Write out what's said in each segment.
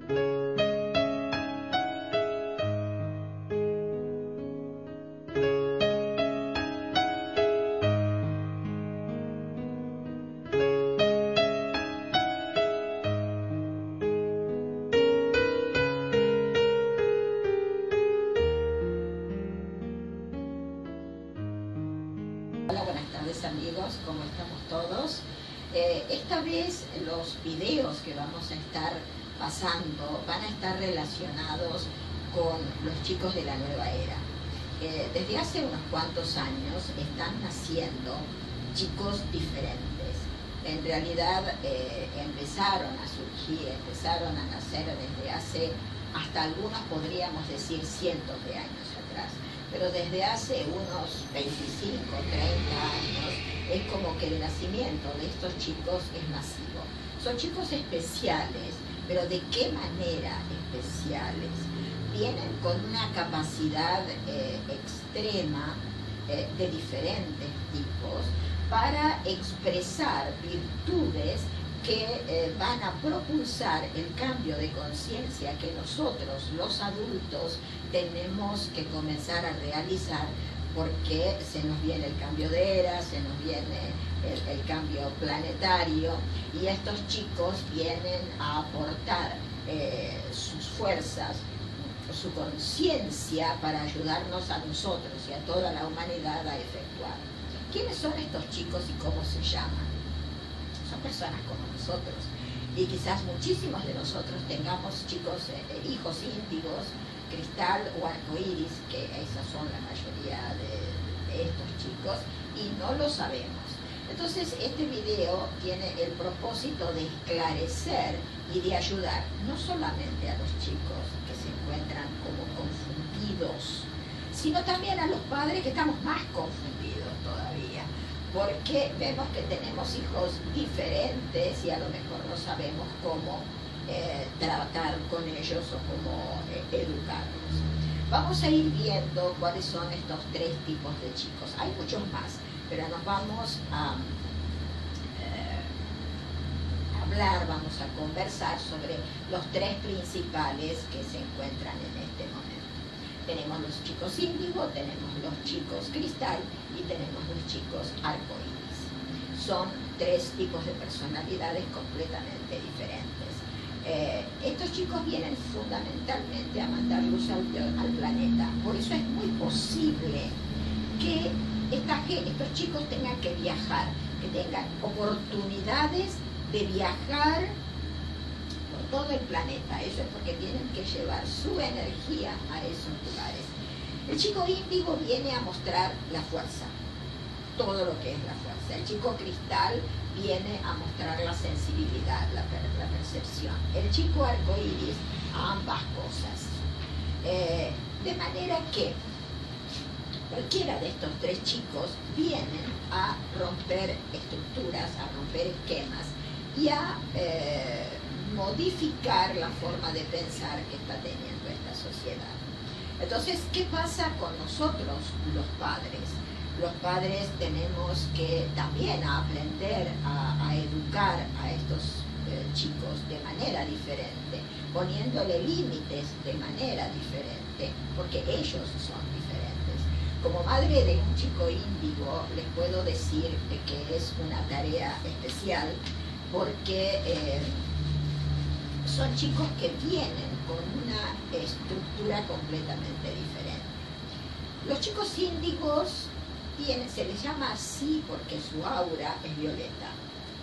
Hola, buenas tardes amigos, ¿cómo estamos todos? Esta vez los videos que vamos a estar pasando van a estar relacionados con los chicos de la nueva era. Desde hace unos cuantos años están naciendo chicos diferentes. En realidad empezaron a surgir, empezaron a nacer desde hace, hasta algunos podríamos decir cientos de años atrás. Pero desde hace unos 25, 30 años es como que el nacimiento de estos chicos es masivo. Son chicos especiales, pero ¿de qué manera especiales? Vienen con una capacidad extrema de diferentes tipos para expresar virtudes que van a propulsar el cambio de conciencia que nosotros, los adultos, tenemos que comenzar a realizar, porque se nos viene el cambio de era, se nos viene el cambio planetario, y estos chicos vienen a aportar sus fuerzas, su conciencia para ayudarnos a nosotros y a toda la humanidad a efectuar. ¿Quiénes son estos chicos y cómo se llaman? Son personas como nosotros, y quizás muchísimos de nosotros tengamos chicos, hijos índigos, Cristal o Arco, que esas son la mayoría de estos chicos, y no lo sabemos. Entonces este video tiene el propósito de esclarecer y de ayudar no solamente a los chicos que se encuentran como confundidos, sino también a los padres que estamos más confundidos todavía, porque vemos que tenemos hijos diferentes y a lo mejor no sabemos cómo tratar con ellos o cómo educarlos. Vamos a ir viendo cuáles son estos tres tipos de chicos. Hay muchos más, pero nos vamos a hablar, vamos a conversar sobre los tres principales que se encuentran en este momento. Tenemos los chicos índigo, tenemos los chicos cristal y tenemos los chicos arcoíris. Son tres tipos de personalidades completamente diferentes. Estos chicos vienen fundamentalmente a mandar luz al planeta. Por eso es muy posible que estos chicos tengan que viajar, que tengan oportunidades de viajar por todo el planeta. Eso es porque tienen que llevar su energía a esos lugares. El chico índigo viene a mostrar la fuerza, todo lo que es la fuerza. El chico cristal viene a mostrar la sensibilidad, la percepción. El chico arcoíris a ambas cosas. De manera que cualquiera de estos tres chicos vienen a romper estructuras, a romper esquemas y a modificar la forma de pensar que está teniendo esta sociedad. Entonces, ¿qué pasa con nosotros, los padres? Los padres tenemos que también aprender a educar a estos chicos de manera diferente, poniéndole límites de manera diferente, porque ellos son diferentes. Como madre de un chico índigo, les puedo decir que es una tarea especial, porque son chicos que vienen con una estructura completamente diferente. Los chicos índigos se les llama así porque su aura es violeta,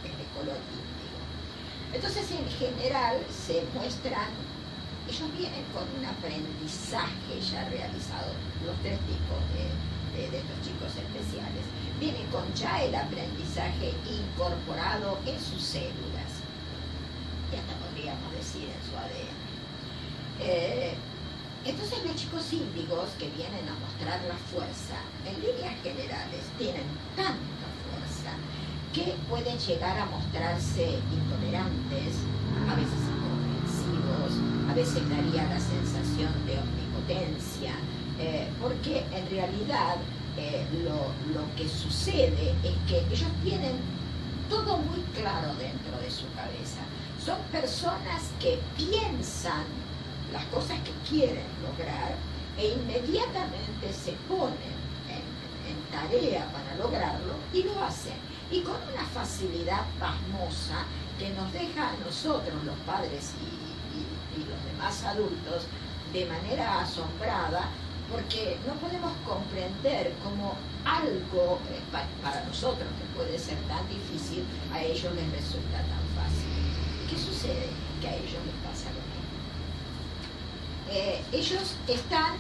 es de color índigo. Entonces, en general, se muestran, ellos vienen con un aprendizaje ya realizado, los tres tipos de estos chicos especiales, vienen con ya el aprendizaje incorporado en sus células, y hasta podríamos decir en su ADN. Entonces los chicos índigos que vienen a mostrar la fuerza, en líneas generales, tienen tanta fuerza que pueden llegar a mostrarse intolerantes, a veces incomprensivos, a veces daría la sensación de omnipotencia, porque en realidad lo que sucede es que ellos tienen todo muy claro dentro de su cabeza. Son personas que piensan las cosas que quieren lograr e inmediatamente se ponen en tarea para lograrlo y lo hacen. Y con una facilidad pasmosa que nos deja a nosotros, los padres y los demás adultos, de manera asombrada, porque no podemos comprender cómo algo para nosotros que puede ser tan difícil, a ellos les resulta tan fácil. ¿Qué sucede? Que a ellos les pasa lo mismo. Ellos están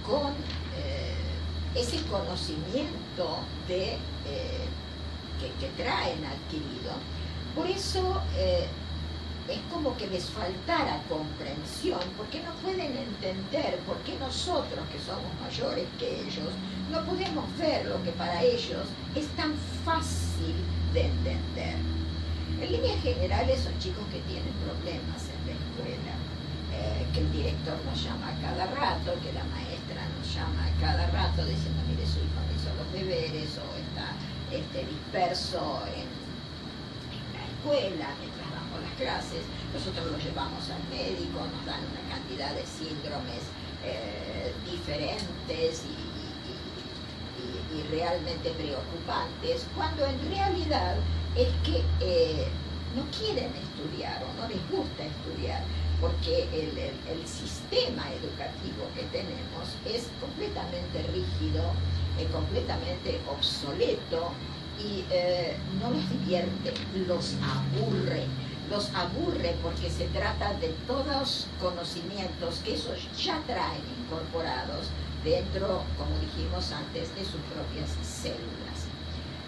con ese conocimiento que traen adquirido. Por eso es como que les faltara comprensión, porque no pueden entender por qué nosotros, que somos mayores que ellos, no podemos ver lo que para ellos es tan fácil de entender. En líneas generales son chicos que tienen problemas en la escuela, que el director nos llama a cada rato, que la maestra nos llama a cada rato diciendo, mire, su hijo no hizo los deberes o está disperso en la escuela mientras damos las clases. Nosotros lo llevamos al médico, nos dan una cantidad de síndromes diferentes y realmente preocupantes, cuando en realidad es que no quieren estudiar o no les gusta estudiar, porque el sistema educativo que tenemos es completamente rígido, completamente obsoleto y no los divierte, los aburre porque se trata de todos conocimientos que ellos ya traen incorporados dentro, como dijimos antes, de sus propias células.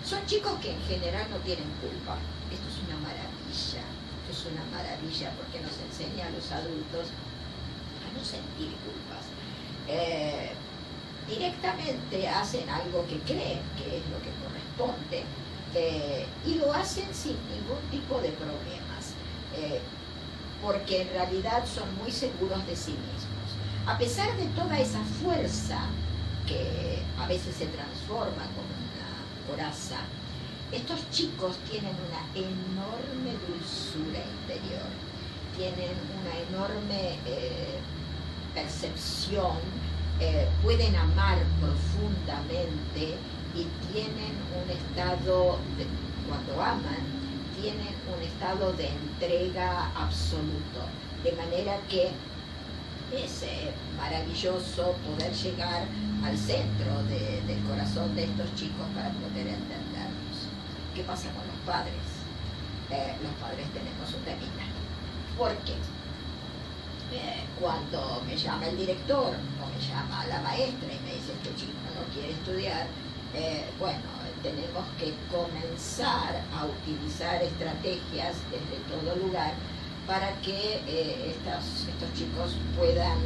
Son chicos que en general no tienen culpa. Esto es una maravilla. Es una maravilla porque nos enseña a los adultos a no sentir culpas. Directamente hacen algo que creen que es lo que corresponde y lo hacen sin ningún tipo de problemas, porque en realidad son muy seguros de sí mismos. A pesar de toda esa fuerza que a veces se transforma como una coraza, estos chicos tienen una enorme dulzura interior, tienen una enorme percepción, pueden amar profundamente y tienen un estado, cuando aman, tienen un estado de entrega absoluto, de manera que es maravilloso poder llegar al centro del corazón de estos chicos para poder entenderlos. ¿Qué pasa con los padres? Los padres tenemos un temita. ¿Por qué? Cuando me llama el director o me llama la maestra y me dice este chico no quiere estudiar, bueno, tenemos que comenzar a utilizar estrategias desde todo lugar para que estos chicos puedan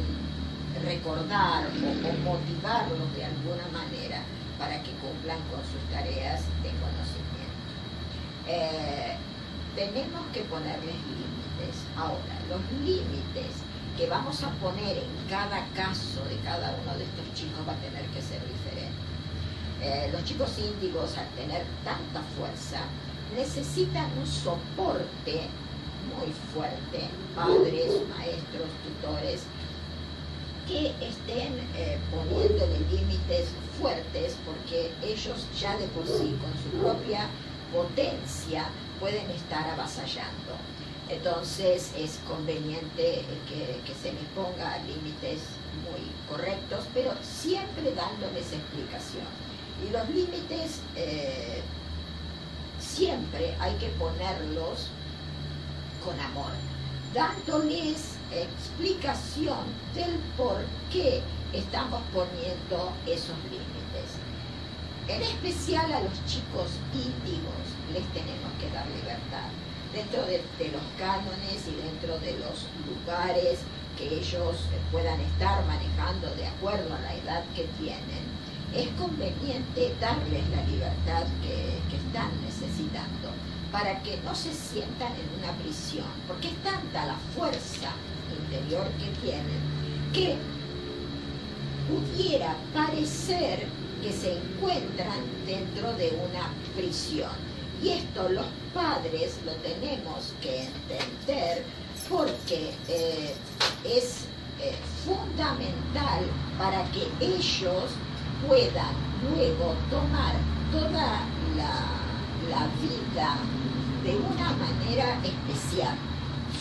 recordar o motivarlos de alguna manera para que cumplan con sus tareas de conocimiento. Tenemos que ponerles límites. Ahora, los límites que vamos a poner en cada caso de cada uno de estos chicos va a tener que ser diferente. Los chicos índigos, al tener tanta fuerza, necesitan un soporte muy fuerte, padres, maestros, tutores, que estén poniéndole límites fuertes, porque ellos ya de por sí, con su propia potencia, pueden estar avasallando. Entonces es conveniente que se les ponga límites muy correctos, pero siempre dándoles explicación. Y los límites siempre hay que ponerlos con amor, dándoles explicación del por qué estamos poniendo esos límites. En especial a los chicos índigos les tenemos que dar libertad, dentro de los cánones y dentro de los lugares que ellos puedan estar manejando de acuerdo a la edad que tienen. Es conveniente darles la libertad que están necesitando para que no se sientan en una prisión, porque es tanta la fuerza interior que tienen que pudiera parecer que se encuentran dentro de una prisión. Y esto los padres lo tenemos que entender porque es fundamental para que ellos puedan luego tomar toda la vida de una manera especial.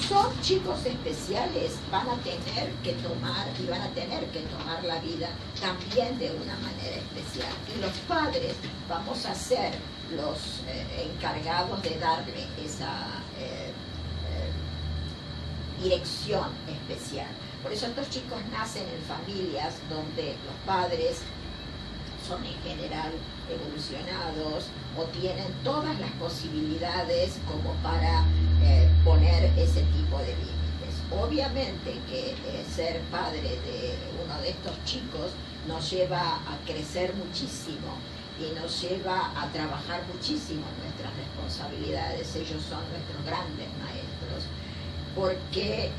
Son chicos especiales, van a tener que tomar y van a tener que tomar la vida también de una manera especial. Y los padres vamos a ser los encargados de darle esa dirección especial. Por eso estos chicos nacen en familias donde los padres son en general evolucionados o tienen todas las posibilidades como para poner ese tipo de límites. Obviamente que ser padre de uno de estos chicos nos lleva a crecer muchísimo y nos lleva a trabajar muchísimo nuestras responsabilidades. Ellos son nuestros grandes maestros, porque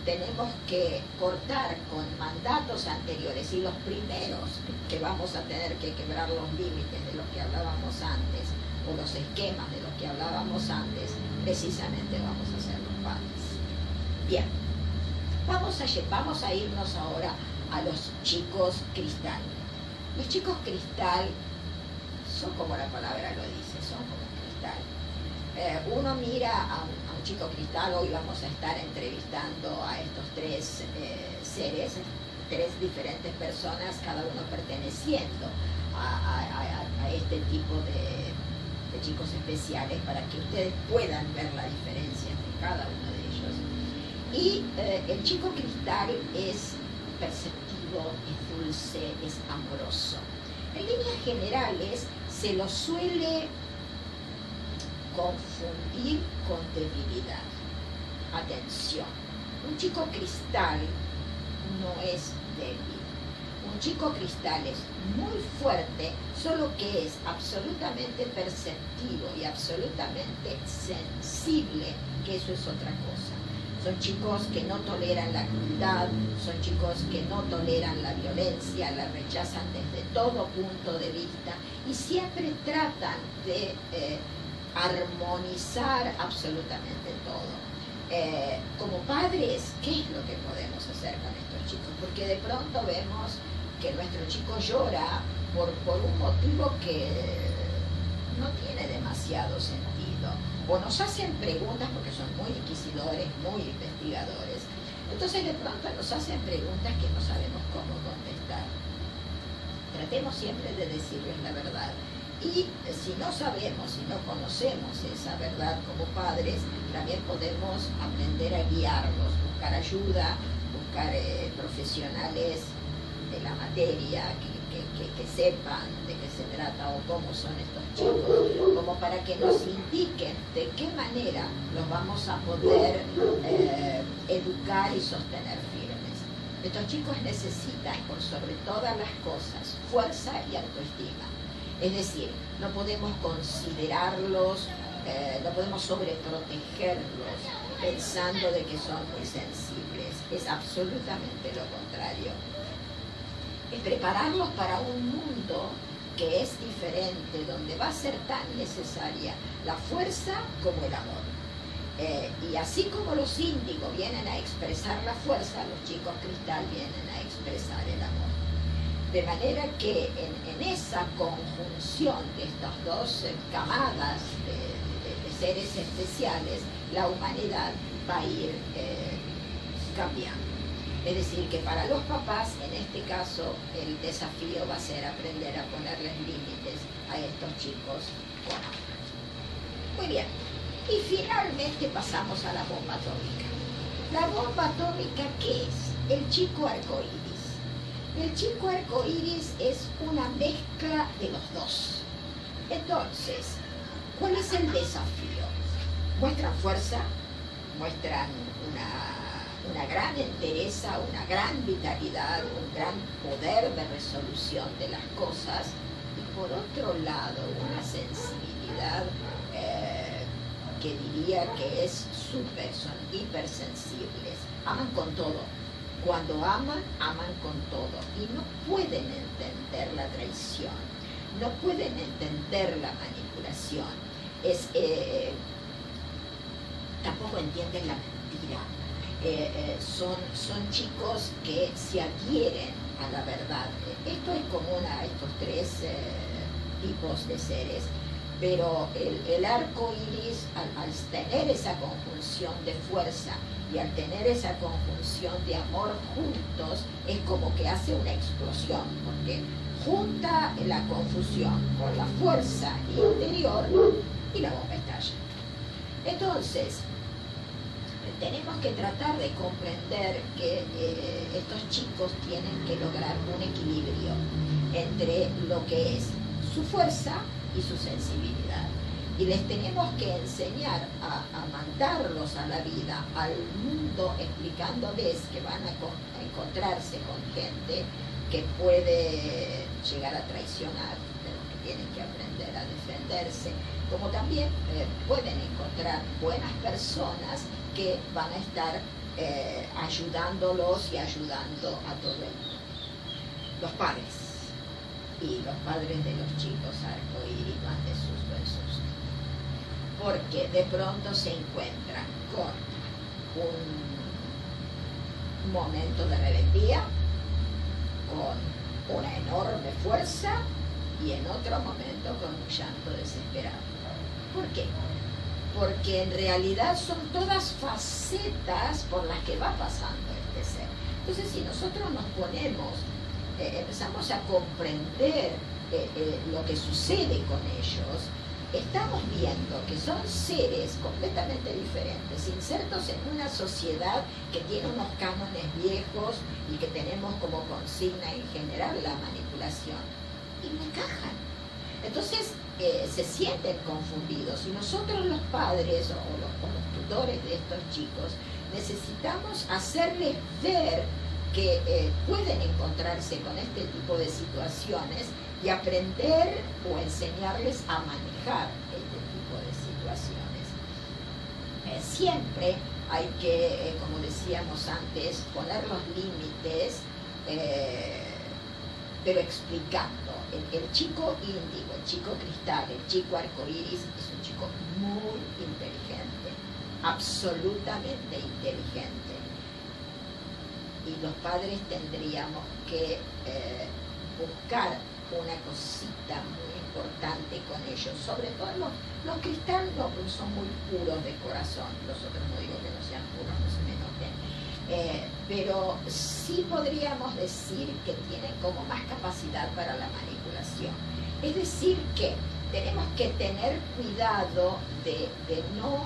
tenemos que cortar con mandatos anteriores, y los primeros que vamos a tener que quebrar los límites de los que hablábamos antes, o los esquemas de los que hablábamos antes, precisamente vamos a ser los padres. Bien, vamos a irnos ahora a los chicos cristal. Los chicos cristal son como la palabra lo dice, son como cristal. Uno mira a un chico cristal. Hoy vamos a estar entrevistando a estos tres seres, tres diferentes personas, cada uno perteneciendo a este tipo de chicos especiales, para que ustedes puedan ver la diferencia entre cada uno de ellos. Y el chico cristal es perceptivo, es dulce, es amoroso. En líneas generales se lo suele confundir con debilidad. Atención, un chico cristal no es débil. Un chico cristal es muy fuerte, solo que es absolutamente perceptivo y absolutamente sensible, que eso es otra cosa. Son chicos que no toleran la crueldad, son chicos que no toleran la violencia, la rechazan desde todo punto de vista y siempre tratan de armonizar absolutamente todo. Como padres, ¿qué es lo que podemos hacer con estos chicos? Porque de pronto vemos que nuestro chico llora por un motivo que no tiene demasiado sentido, o nos hacen preguntas porque son muy inquisidores, muy investigadores. Entonces de pronto nos hacen preguntas que no sabemos cómo contestar. Tratemos siempre de decirles la verdad. Y si no sabemos, si no conocemos esa verdad como padres, también podemos aprender a guiarlos, buscar ayuda, buscar profesionales de la materia que sepan de qué se trata o cómo son estos chicos, como para que nos indiquen de qué manera los vamos a poder educar y sostener firmes. Estos chicos necesitan, por sobre todas las cosas, fuerza y autoestima. Es decir, no podemos considerarlos, no podemos sobreprotegerlos pensando de que son muy sensibles. Es absolutamente lo contrario. Es prepararlos para un mundo que es diferente, donde va a ser tan necesaria la fuerza como el amor. Y así como los índigo vienen a expresar la fuerza, los chicos cristal vienen a expresar el amor. De manera que en esa conjunción de estas dos camadas de seres especiales, la humanidad va a ir cambiando. Es decir, que para los papás, en este caso, el desafío va a ser aprender a ponerles límites a estos chicos con amor. Muy bien. Y finalmente pasamos a la bomba atómica. La bomba atómica, ¿qué es? El chico arcoíris. El chico arcoíris es una mezcla de los dos. Entonces, ¿cuál es el desafío? Muestran fuerza, muestran una gran entereza, una gran vitalidad, un gran poder de resolución de las cosas, y por otro lado una sensibilidad que diría que es súper, son hipersensibles, aman con todo. Cuando aman, aman con todo, y no pueden entender la traición, no pueden entender la manipulación. tampoco entienden la mentira. Son chicos que se adhieren a la verdad. Esto es común a estos tres tipos de seres, pero el arco iris, al tener esa conjunción de fuerza y al tener esa conjunción de amor juntos, es como que hace una explosión, porque junta la confusión con la fuerza interior y la bomba estalla. Entonces, tenemos que tratar de comprender que estos chicos tienen que lograr un equilibrio entre lo que es su fuerza y su sensibilidad. Y les tenemos que enseñar a mandarlos a la vida, al mundo, explicándoles que van a encontrarse con gente que puede llegar a traicionar, pero que tienen que aprender a defenderse, como también pueden encontrar buenas personas que van a estar ayudándolos y ayudando a todo el mundo. Los padres y los padres de los chicos arcoíris van de susto en susto, porque de pronto se encuentran con un momento de rebeldía, con una enorme fuerza y en otro momento con un llanto desesperado. ¿Por qué? Porque en realidad son todas facetas por las que va pasando este ser. Entonces, si nosotros nos ponemos, empezamos a comprender lo que sucede con ellos, estamos viendo que son seres completamente diferentes, insertos en una sociedad que tiene unos cánones viejos y que tenemos como consigna en general la manipulación, y no encajan. Entonces se sienten confundidos, y nosotros los padres o los tutores de estos chicos necesitamos hacerles ver que pueden encontrarse con este tipo de situaciones y aprender o enseñarles a manejar este tipo de situaciones. Siempre hay que, como decíamos antes, poner los límites, pero explicando. El chico índigo, el chico cristal, el chico arcoíris es un chico muy inteligente, absolutamente inteligente. Y los padres tendríamos que buscar una cosita muy importante con ellos, sobre todo los cristales no, porque son muy puros de corazón, los otros no digo que no sean puros, no se me enojen, pero sí podríamos decir que tienen como más capacidad para la manipulación. Es decir que tenemos que tener cuidado de no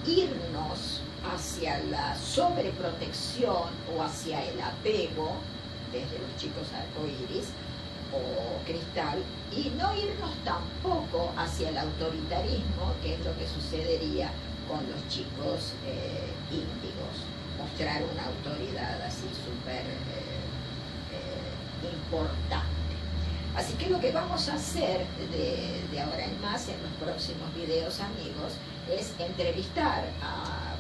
irnos hacia la sobreprotección o hacia el apego, desde los chicos arcoíris o cristal, y no irnos tampoco hacia el autoritarismo, que es lo que sucedería con los chicos índigos, mostrar una autoridad así súper importante. Así que lo que vamos a hacer de ahora en más en los próximos videos, amigos, es entrevistar a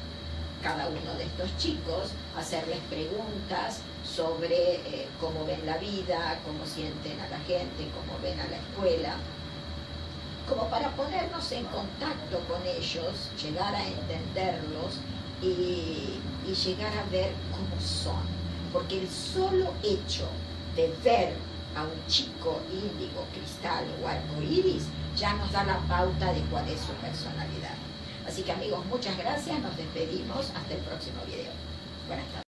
cada uno de estos chicos, hacerles preguntas sobre cómo ven la vida, cómo sienten a la gente, cómo ven a la escuela, como para ponernos en contacto con ellos, llegar a entenderlos y llegar a ver cómo son. Porque el solo hecho de ver a un chico índigo, cristal o arcoíris ya nos da la pauta de cuál es su personalidad. Así que, amigos, muchas gracias, nos despedimos, hasta el próximo video. Buenas tardes.